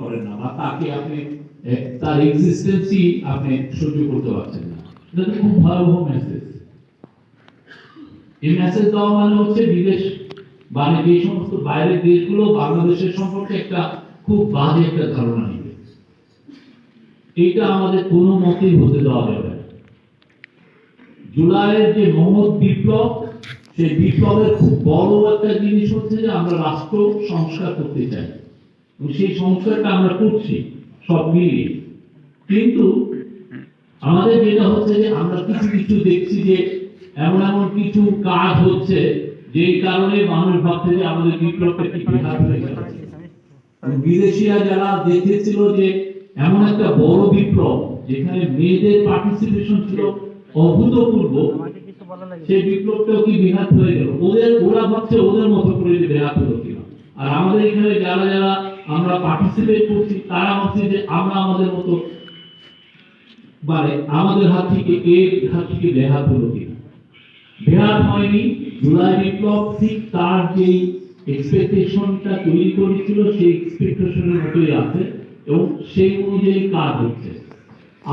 করেন না বা তাকে আপনি তার এক্সিস্টেন্সই আপনি সহ্য করতে পারছেন না, এটা তো খুব ভয়াবহ মেসেজ। এই মেসেজ দেওয়া মানে হচ্ছে বিদেশ মানে যে সমস্ত বাইরের দেশগুলো বাংলাদেশের সম্পর্কে একটা খুব বাজে একটা ধারণা নিবে, এইটা আমাদের কোনো মতেই হতে দেওয়া যাবে না। জুলাইয়ের যে মহৎ বিপ্লব, সেই বিপ্লবের খুব বড় একটা জিনিস হচ্ছে যে আমরা রাষ্ট্র সংস্কার করতে চাই এবং সেই সংস্কারটা আমরা করছি সব মিলিয়ে। কিন্তু আমাদের যেটা হচ্ছে যে আমরা কিছু কিছু দেখছি যে এমন এমন কিছু কাজ হচ্ছে যেই কারণে মানুষ ভাবছে যে আমাদের বিপ্লবটা কি বেহাত হয়ে গেল। বিদেশিরা যারা দেখেছিল যে এমন একটা বড় বিপ্লব যেখানে মেয়েদের পার্টিসিপেশন ছিল অভূতপূর্ব, সেই বিপ্লবটাও কি বিঘাত হয়ে গেল। ওরা ভাবছে ওদের মতো করে যে বেহাত হলো কিনা, আর আমাদের এখানে যারা যারা আমরা পার্টিসিপেট করছি তারা ভাবছে যে আমরা আমাদের মতো মানে আমাদের হাত থেকে বেহাত হলো কিনা। বেহাত হয়নি। জুলাই বিপ্লব ঠিক তার যে এক্সপেকটেশনটা তৈরি করেছিল সেই এক্সপেকটেশনের মতোই আছে এবং সেই অনুযায়ী কাজ হচ্ছে।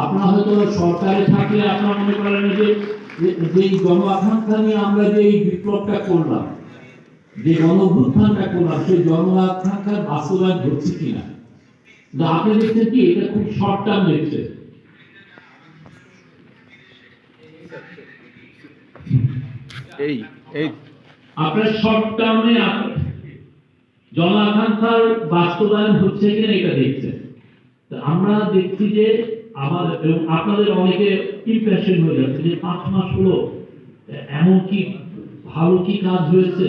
আপনারা হয়তো সরকারে থাকলে আপনারা মনে করেন যে যে গণ আকাঙ্ক্ষা নিয়ে আমরা যে এই বিপ্লবটা করলাম, যে গণ অভ্যুত্থানটা করলাম, সেই জন আকাঙ্ক্ষার বাস্তবায়ন হচ্ছে কিনা। কিন্তু আপনি দেখছেন কি এটা খুব শর্ট টার্ম দেখছে। আপনার শর্ট টার্মে জন আকাঙ্ক্ষার বাস্তবায়ন হচ্ছে কিনা এটা দেখছেন। আমরা দেখছি যে আমাদের এবং আপনাদের অনেকে ইমপ্রেশন হয়ে যাচ্ছে যে 5 মাস হলো এমন কি ভালো কি কাজ হয়েছে,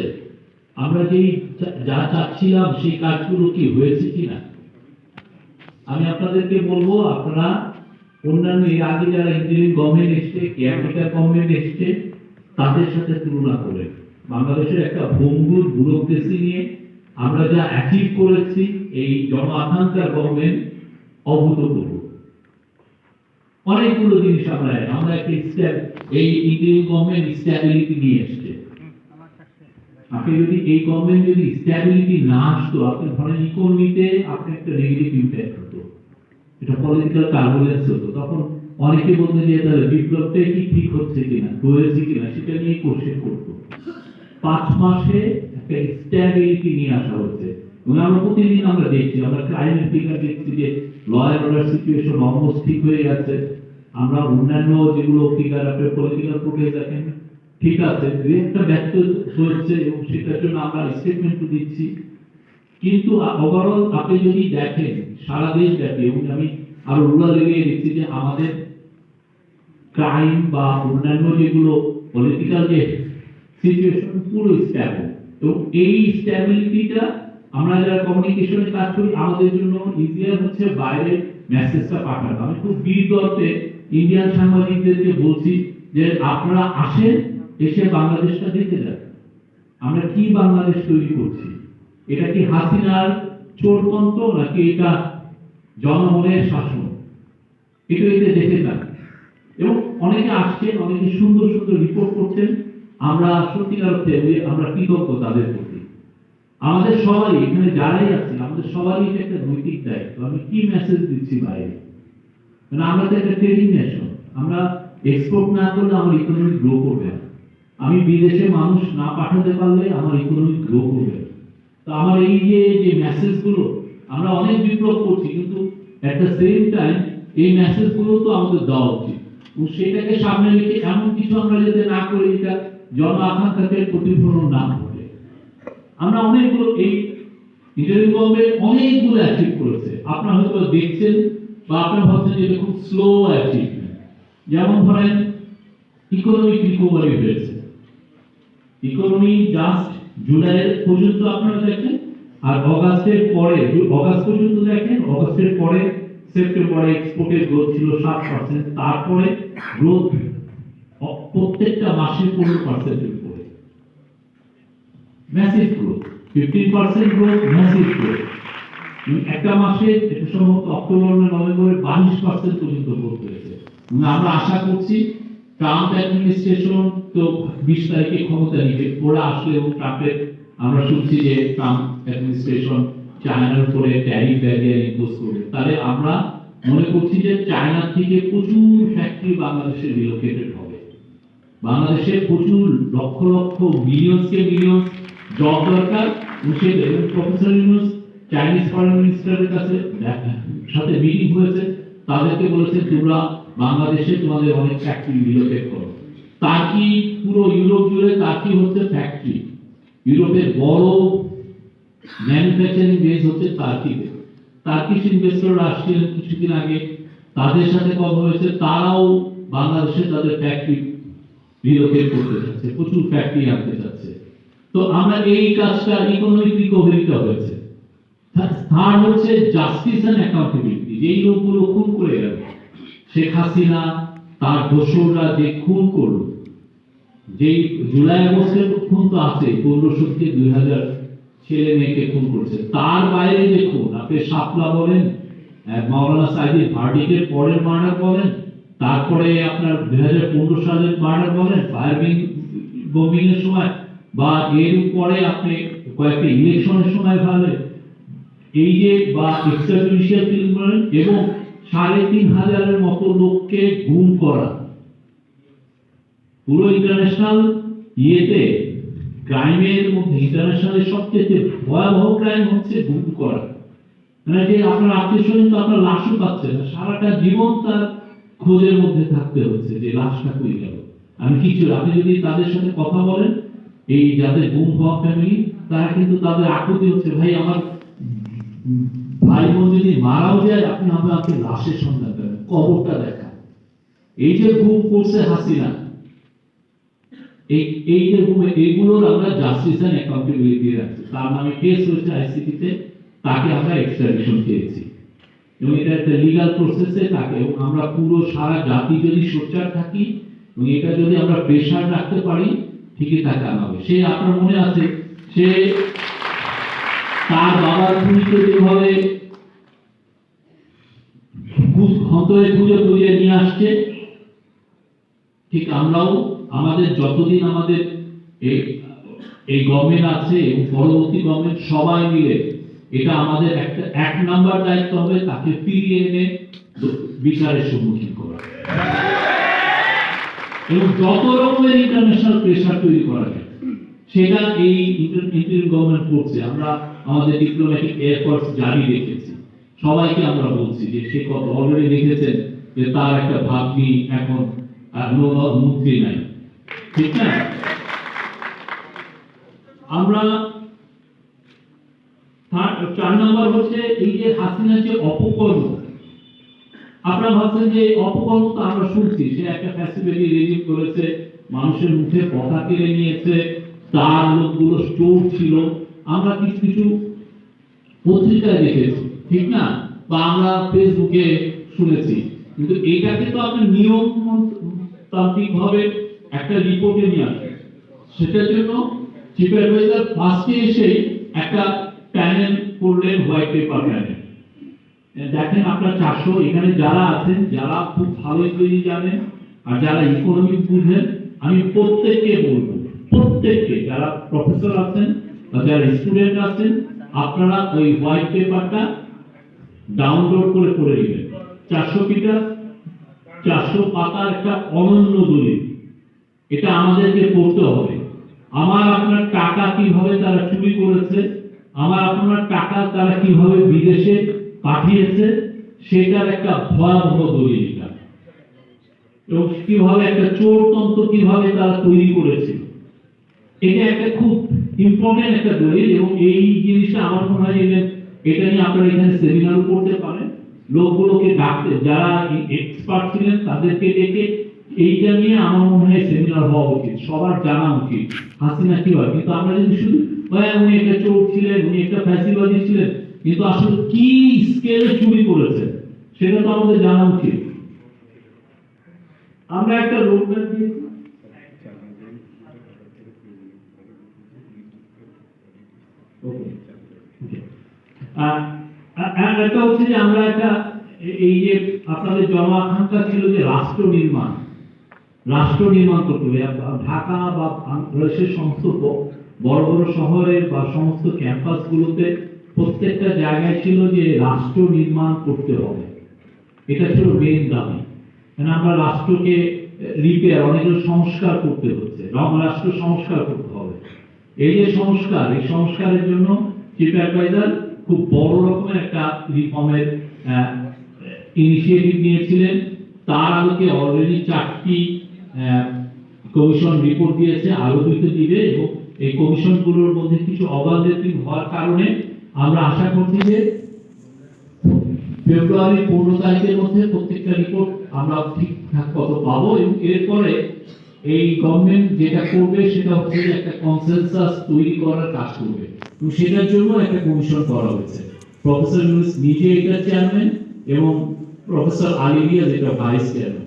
আমরা যেই যা চাচ্ছিলাম সেই কাজগুলো কি হয়েছে কিনা। আমি আপনাদেরকে বলবো আপনারা অন্যান্য এর আগে যারা ইন্টারিম গভর্নমেন্ট এসছে, কেয়ারটেকার গভর্নমেন্ট এসছে, তাদের সাথে তুলনা করে বাংলাদেশের একটা ভঙ্গুর ব্যুরোক্রেসি নিয়ে আমরা যা অ্যাচিভ করেছি এই জন আকাঙ্ক্ষার গভর্নমেন্ট অভূতপূর্ব অনেকগুলো জিনিস আমরা একটা এই ইন্টারিম গভর্নমেন্ট স্ট্যাবিলিটি নিয়ে এসছে। আপনি যদি এই গভর্নমেন্ট যদি স্ট্যাবিলিটি না আসতো, আপনি ধরেন ইকোনমিতে আপনি একটা নেগেটিভ ইম্প্যাক্ট হতো, এটা পলিটিক্যাল টার্বুলেন্স হতো। তখন অনেকে বলতে যে তাহলে বিপ্লবটা কি ঠিক হচ্ছে কিনা, হয়েছে কিনা, সেটা নিয়ে কোশ্চেন করতো। 5 মাসে একটা স্ট্যাবিলিটি নিয়ে আসা হচ্ছে এবং আমরা প্রতিদিন আমরা দেখছি, আমরা ক্রাইমের ফিগার দেখছি যে law and order situation almost ঠিক হয়ে যাচ্ছে। আমরা অন্যান্য যেগুলো ফিগার আপনি পলিটিক্যাল ফুটেজ দেখেন ঠিক আছে, একটা ব্যক্ত হচ্ছে এবং সেটার জন্য আমরা স্টেটমেন্ট দিচ্ছি। কিন্তু ওভারঅল আপনি যদি দেখেন সারা দেশ ব্যাপী, এবং আমি আরো রুরাল এরিয়ায় দেখছি যে আমাদের ক্রাইম বা অন্যান্য যেগুলো পলিটিক্যাল যে সিচুয়েশন পুরো স্ট্যাবল। এবং এই স্ট্যাবিলিটিটা আমরা যারা কমিউনিকেশনে কাজ করি আমাদের জন্য ইজিয়ার হচ্ছে বাইরে মেসেজটা পাঠানো। আমি খুব বীরত্বে ইন্ডিয়ান সাংবাদিকদেরকে বলছি যে আপনারা আসেন, এসে বাংলাদেশটা দেখে যান আমরা কি বাংলাদেশ তৈরি করছি। এটা কি হাসিনার চোরতন্ত্র নাকি এটা জনগণের শাসন, এটা এতে দেখে যান। এবং অনেকে আসছেন, অনেকে সুন্দর সুন্দর রিপোর্ট করছেন, আমরা সত্যিকার অর্থে আমরা কৃতজ্ঞ তাদের প্রতি। আমাদের সবাই এখানে যারাই আছেন আমাদের সবারই একটা নৈতিক দায়িত্ব। আমি কি মেসেজ দিচ্ছি বাইরে, মানে আমরা তো একটা ট্রেডিং নেশন, আমরা এক্সপোর্ট না করলে আমার ইকোনমি গ্রো করবে না। আমি বিদেশে মানুষ না পাঠাতে পারলে আমার ইকোনমি গ্রো করবে। তো আমার এই যে মেসেজগুলো আমরা অনেক বিপ্লব করছি, কিন্তু এট দ্য সেম টাইম এই মেসেজগুলো তো আমাদের দেওয়া উচিত এবং সেটাকে সামনে রেখে এমন কিছু আমরা যাতে না করি এটা জন আকাঙ্ক্ষাকে প্রতিফলন না করে। আমরা অনেকগুলো এই ইন্টারিম গভর্নমেন্ট অনেকগুলো অ্যাচিভ করেছে, আপনারা হয়তো দেখছেন বা আপনারা ভাবছেন যে এটা খুব স্লো অ্যাচিভমেন্ট। যেমন ধরেন ইকোনমিক রিকভারি হয়েছে, ইকোনমি জাস্ট জুলাই পর্যন্ত আপনারা দেখেন, আর অগাস্টের পরে অগাস্ট পর্যন্ত দেখেন, অগাস্টের পরে সেপ্টেম্বরে এক্সপোর্টের গ্রোথ ছিল 7%, তারপরে গ্রোথ প্রত্যেকটা মাসে 15% উপরে, massive growth, 15% growth, massive growth. একটা মাসে এটা সম্ভবত অক্টোবর নভেম্বরে 22% পর্যন্ত গ্রোথ হয়েছে। আমরা আশা করছি ট্রাম্প অ্যাডমিনিস্ট্রেশন তো 20 তারিখে ক্ষমতা নিবে, ওরা আসলে এবং ট্রাম্পের আমরা শুনছি যে ট্রাম্প অ্যাডমিনিস্ট্রেশন চায়নার উপরে ট্যারিফ ব্যারিয়ার ইম্পোজ করবে, তাহলে আমরা মনে করছি যে চায়না থেকে প্রচুর ফ্যাক্টরি বাংলাদেশে রিলোকেটেড হবে। বাংলাদেশে প্রচুর লক্ষ লক্ষ মিলিয়ন জব দরকার। প্রফেসর ইউনূস চাইনিজ ফরেন মিনিস্টারের কাছে সাথে মিটিং হয়েছে, তাদেরকে বলেছে তোমরা বাংলাদেশে তোমাদের অনেক ফ্যাক্টরি রিলোকেট করো। টার্কি পুরো ইউরোপ জুড়ে টার্কি হচ্ছে ফ্যাক্টরি, ইউরোপের বড় ম্যানুফ্যাকচারিং বেস হচ্ছে টার্কিতে। টার্কিশ ইনভেস্টররা আসছিলেন কিছুদিন আগে, তাদের সাথে কথা হয়েছে, তারাও বাংলাদেশে তাদের ফ্যাক্টরি রিলোকেট করতে যাচ্ছে, প্রচুর ফ্যাক্টরি আনতে যাচ্ছে। তো আমরা এই কাজটা ইকোনমিক রিকভারিটা হয়েছে। থার্ড হচ্ছে জাস্টিস এন্ড অ্যাকাউন্টেবিলিটি। যেই লোকগুলো খুন করে গেল, শেখ হাসিনা তার দোসররা যে খুন করলো, যেই জুলাই আগস্টের খুন তো আছে, 1500 থেকে 2000 ছেলে মেয়েকে খুন করছে, তার বাইরে যে খুন, আপনি শাপলা বলেন, মাওলানা সাইদির ভার্ডিকের পরের মার্ডার বলেন, তারপরে আপনার 2015 সালের মার্ডার বলেন, ফায়ার বোমিং এর সময়, বা এর পরে আপনি কয়েকটা ইলেকশনের সময় ভাবে এই যে বা এক্সট্রা জুডিশিয়াল কিলিং বলেন, এবং 3500 মতো লোককে গুম করা, পুরো ইন্টারন্যাশনাল ইয়েতে ক্রাইমের মধ্যে ইন্টারন্যাশনালের সবচেয়ে ভয়াবহ ক্রাইম হচ্ছে গুম করা। মানে যে আপনার আত্মীয় স্বজন তো আপনার লাশও পাচ্ছে না, সারাটা জীবন তার খোঁজের মধ্যে থাকতে হচ্ছে যে লাশটা কই গেল। আমি কিছু, আপনি যদি তাদের সাথে কথা বলেন, এই যাদের গুম হওয়া ফ্যামিলি, তারা কিন্তু তাদের আকুতি হচ্ছে, ভাই আমার ভাই বোন যদি মারাও যায়, আপনি আমাকে লাশের সন্ধান করেন, কবরটা দেখা। এই যে গুম করছে হাসিনা, এই যে গুম, এইগুলোর আমরা জাস্টিস এন্ড অ্যাকাউন্টেবিলিটি রাখছি। তার নামে কেস হয়েছে আইসিটিতে, তাকে আমরা এক্সট্রাডিশন চেয়েছি, এবং এটা একটা লিগ্যাল প্রসেসে তাকে, এবং আমরা পুরো সারা জাতি যদি সোচ্চার থাকি এবং এটা যদি আমরা প্রেশার রাখতে পারি, ঠিকই তাকে আনা হবে। সে আপনার মনে আছে, সে তার বাবার খুনিকে যেভাবে হতয়ে খুঁজে খুঁজে নিয়ে আসছে, ঠিক আমরাও আমাদের যতদিন আমাদের এই গভর্নমেন্ট আছে এবং পরবর্তী গভর্নমেন্ট সবাই মিলে, এটা আমাদের একটা 1 নাম্বার দায়িত্ব হবে, তাকে ফিরিয়ে এনে বিচারের সম্মুখীন করা, এবং যত রকমের ইন্টারন্যাশনাল প্রেশার তৈরি করা যায় সেটা এই ইন্টারিম গভর্নমেন্ট করছে। আমরা আমাদের ডিপ্লোম্যাটিক এফোর্টস জারি রেখেছি, সবাইকে আমরা বলছি যে সে কত অলরেডি দেখেছেন যে তার একটা ভাগ্নি এখন মন্ত্রী নাই, ঠিক না? আমরা 4 নম্বর হচ্ছে এই যে হাসিনার যে অপকর্ম, আপনারা ভাবছেন যে অপকর্ম তো আমরা শুনছি, সে একটা ফ্যাসিলিটি রেজিম করেছে, মানুষের মুখে কথা কেড়ে নিয়েছে, তার লোকগুলো স্টোর ছিল, আমরা কিছু কিছু পত্রিকায় দেখেছি, ঠিক না, বা আমরা ফেসবুকে শুনেছি। কিন্তু এটাকে তো আপনি নিয়ম তান্ত্রিক ভাবে একটা রিপোর্টে নিয়ে আসেন, সেটার জন্য চিফ অ্যাডভাইজার ফার্স্টে এসে একটা প্যানেল করলেন, হোয়াইট পেপার প্যানেল। দেখেন আপনার 400 এখানে যারা আছেন, যারা খুব ভালো ইংরেজি জানেন আর যারা ইকোনমিক বুঝেন, আমি প্রত্যেককে বলবো, প্রত্যেককে যারা প্রফেসর আছেন বা যারা স্টুডেন্ট আছেন, আপনারা ওই হোয়াইট পেপারটা ডাউনলোড করে পড়ে নেবেন। 400 পাতার একটা অনন্য দলিল, এটা আমাদেরকে পড়তে হবে। আমার আপনার টাকা কিভাবে তারা চুরি করেছে, আমার আপনার টাকা তারা কিভাবে বিদেশে পাঠিয়েছে, সেটার একটা ভয়াবহ দলিল এটা, এবং কিভাবে একটা চোরতন্ত্র কিভাবে তারা তৈরি করেছে, এটা একটা খুব ইম্পর্টেন্ট একটা দলিল। এবং এই জিনিসটা আমার মনে হয় এটা নিয়ে আপনারা এখানে সেমিনারও করতে পারেন, লোকগুলোকে ডাকতে, যারা এক্সপার্ট ছিলেন তাদেরকে ডেকে এইটা নিয়ে আমার মনে হয় সেমিনার হওয়া উচিত, সবার জানা উচিত হাসিনা কি হয়। কিন্তু আমরা যদি শুধু উনি একটা চোর ছিলেন, উনি একটা ফ্যাসিবাদী ছিলেন, কিন্তু আসলে কি স্কেলে চুরি করেছে সেটা তো আমাদের জানা উচিত। আমরা একটা রোডম্যাপ দিয়েছি, একটা হচ্ছে যে আমরা একটা, এই যে আপনাদের জনআকাঙ্ক্ষা ছিল যে রাষ্ট্র নির্মাণ করতে হবে। ঢাকা বা বাংলাদেশের সমস্ত বড় বড় শহরে বা সমস্ত ক্যাম্পাস গুলোতে প্রত্যেকটা জায়গায় ছিল যে রাষ্ট্র নির্মাণ করতে হবে, এটা ছিল মেন দাবি। কারণ আমরা রাষ্ট্রকে রিপেয়ার, অনেক সংস্কার করতে হচ্ছে, রাষ্ট্র সংস্কার করতে হবে। এই যে সংস্কার, এই সংস্কারের জন্য চিফ অ্যাডভাইজার খুব বড় রকমের একটা রিফর্মের ইনিশিয়েটিভ নিয়েছিলেন। তার আলোকে অলরেডি 4টি কমিশন রিপোর্ট দিয়েছে, আরো 2টি দিবে, এবং এই কমিশনগুলোর মধ্যে কিছু অগ্রগতি হওয়ার কারণে আমরা আশা করছি যে ফেব্রুয়ারি 15 তারিখের মধ্যে প্রত্যেকটা রিপোর্ট আমরা ঠিকঠাক মতো পাবো। এবং এরপরে এই গভর্নমেন্ট যেটা করবে সেটা হচ্ছে যে একটা কনসেনসাস তৈরি করার কাজ করবে, এবং সেটার জন্য একটা কমিশন করা হয়েছে। প্রফেসর ইউনূস নিজে এটা চেয়ারম্যান এবং প্রফেসর আলী রিয়াজ যেটা ভাইস চেয়ারম্যান।